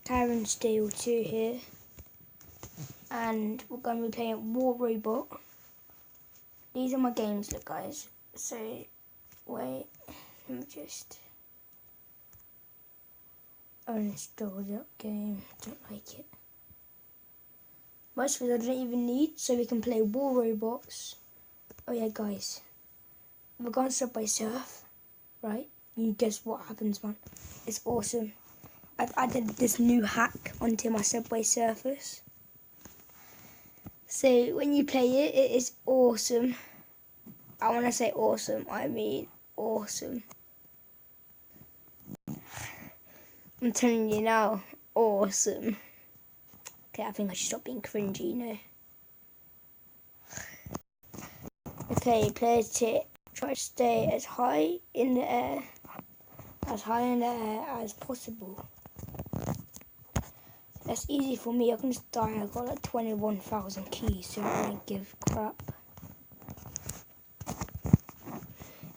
Karen Steele 2 here, and we're going to be playing War Robot. These are my games, look guys. So, wait, let me just uninstall that game, don't like it. Most of it I don't even need, so we can play War Robots. Oh yeah guys, we're going Subway Surf, right? You guess what happens, man. It's awesome. I've added this new hack onto my Subway Surfers. So when you play it, it is awesome. I want to say awesome, I mean awesome. I'm telling you now, awesome. Okay, I think I should stop being cringy, you know. Okay, players tip. Try to stay as high in the air as possible. That's easy for me. I can just die. I got like 21,000 keys, so I don't give crap.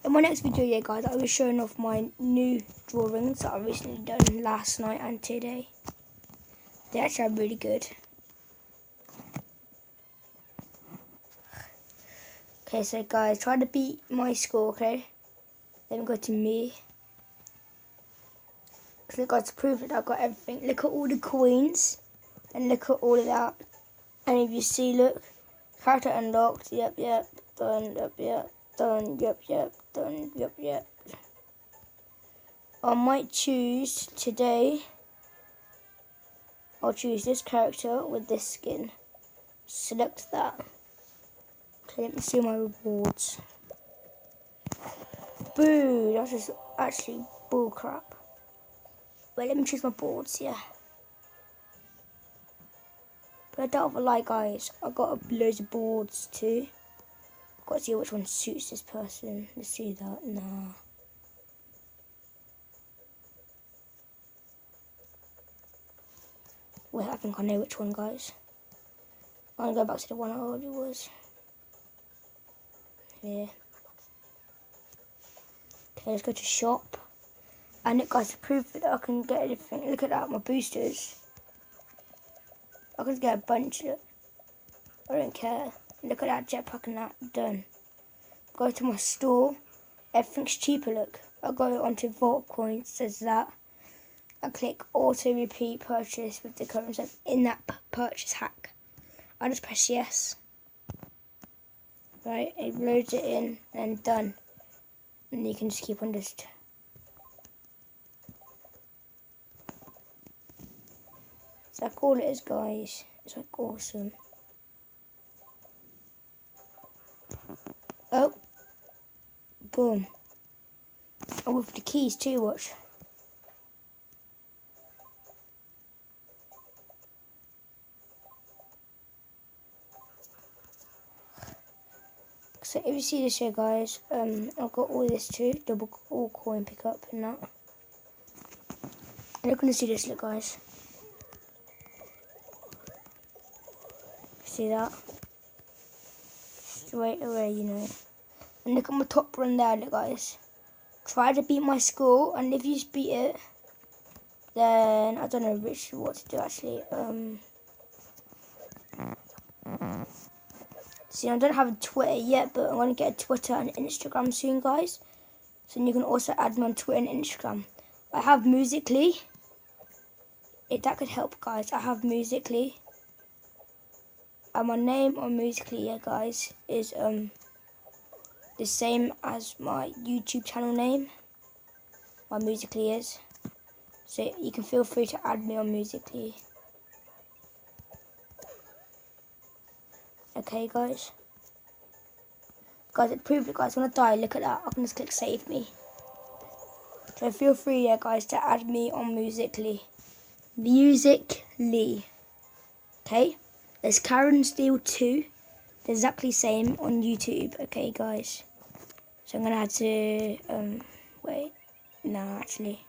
In my next video, yeah, guys, I'll be showing off my new drawings that I recently done last night and today. They actually are really good. Okay, so guys, try to beat my score, okay? Then go to me. So guys, to prove it, I've got everything. Look at all the coins, and look at all of that. And if you see, look, character unlocked. Yep, done. Yep, done. Yep, done. Yep. I might choose today. I'll choose this character with this skin. Select that. Okay, let me see my rewards. Boo! That's just actually bullcrap. Wait, let me choose my boards, yeah. But I don't have a lie, guys. I got loads of boards too. Got to see which one suits this person. Let's see that. Nah. Wait, I think I know which one, guys. I'm gonna go back to the one I already was. Here. Okay, let's go to shop. And look, guys, to prove that I can get everything. Look at that, my boosters. I can get a bunch of it. I don't care. Look at that jetpack and that. Done. Go to my store. Everything's cheaper, look. I go onto Vault Coins, says that. I click auto repeat purchase with the current in that purchase hack. I just press yes. Right, it loads it in and done. And you can just keep on just. So that's all it is, guys. It's like awesome. Oh. Boom. Oh, with the keys too, watch. So if you see this here, guys, I've got all this too, double all coin pickup and that. And you're gonna see this, look guys. See that? Straight away, you know. And look at my top run there, look guys. Try to beat my score, and if you beat it, then I don't know what to do actually. See, I don't have a Twitter yet, but I'm going to get a Twitter and Instagram soon, guys. So you can also add me on Twitter and Instagram. I have Musical.ly. If that could help, guys, I have Musical.ly. And my name on Musical.ly, yeah, guys, is the same as my YouTube channel name. My Musical.ly is. So you can feel free to add me on Musical.ly. Okay, guys. Guys, it proved it, guys. When I die, look at that. I can just click save me. So feel free, yeah, guys, to add me on Musical.ly. Musical.ly. Okay? There's Karen Steele 2. The exactly same on YouTube. Okay, guys. So I'm going to have to, wait. No, actually.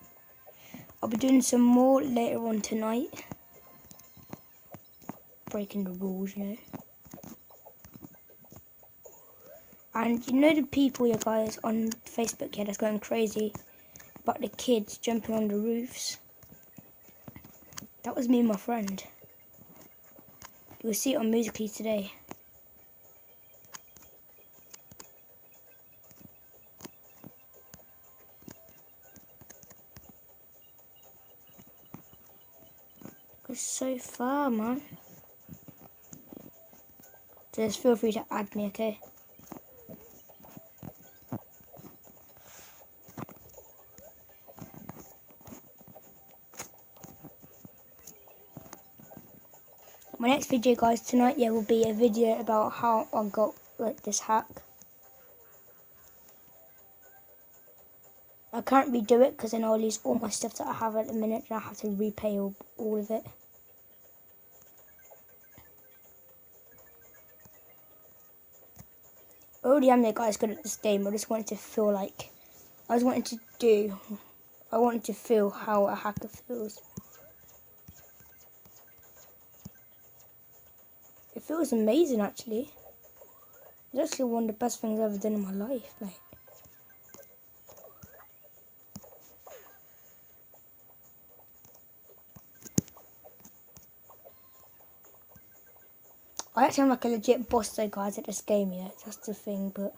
I'll be doing some more later on tonight. Breaking the rules, you know. And you know the people, yeah, guys, on Facebook, yeah, that's going crazy about the kids jumping on the roofs. That was me and my friend. You'll see it on Musical.ly today. It's so far, man. Just feel free to add me, okay? My next video, guys, tonight, will be a video about how I got like this hack. I can't redo it because then I'll lose all my stuff that I have at the minute and I have to repay all of it. I already am there, guys, good at this game. I just wanted to feel like I wanted to feel how a hacker feels. It feels amazing, actually. It's actually one of the best things I've ever done in my life, mate. I actually am like a legit boss though, guys, at this game, yeah. That's the thing, but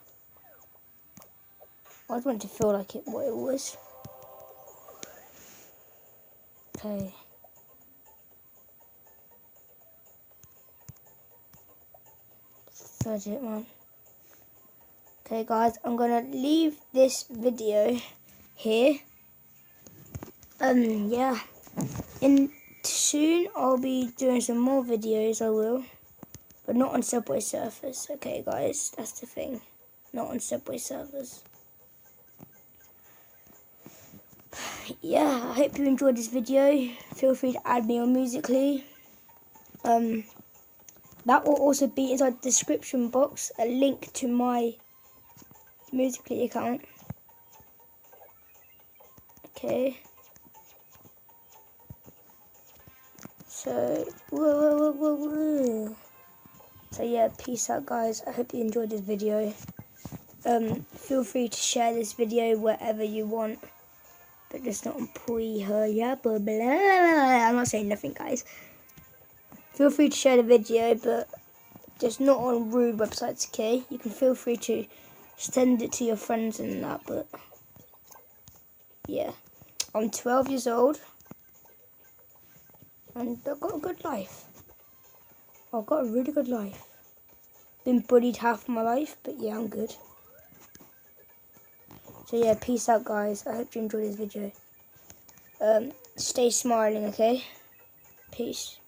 I just wanted to feel like what it was. Okay. That's it, man. Okay, guys, I'm gonna leave this video here. Yeah. Soon I'll be doing some more videos, I will. But not on Subway Surfers. Okay, guys, that's the thing. Not on Subway Surfers. Yeah, I hope you enjoyed this video. Feel free to add me on Musical.ly. That will also be inside the description box, a link to my Musical.ly account. Okay. So, whoa. So yeah, peace out, guys. I hope you enjoyed this video. Feel free to share this video wherever you want, but just not on I'm not saying nothing, guys. Feel free to share the video, but just not on rude websites, okay? You can feel free to send it to your friends and that, but yeah. I'm 12 years old, and I've got a good life. I've got a really good life. Been bullied half my life, but yeah, I'm good. So yeah, peace out, guys. I hope you enjoyed this video. Stay smiling, okay? Peace.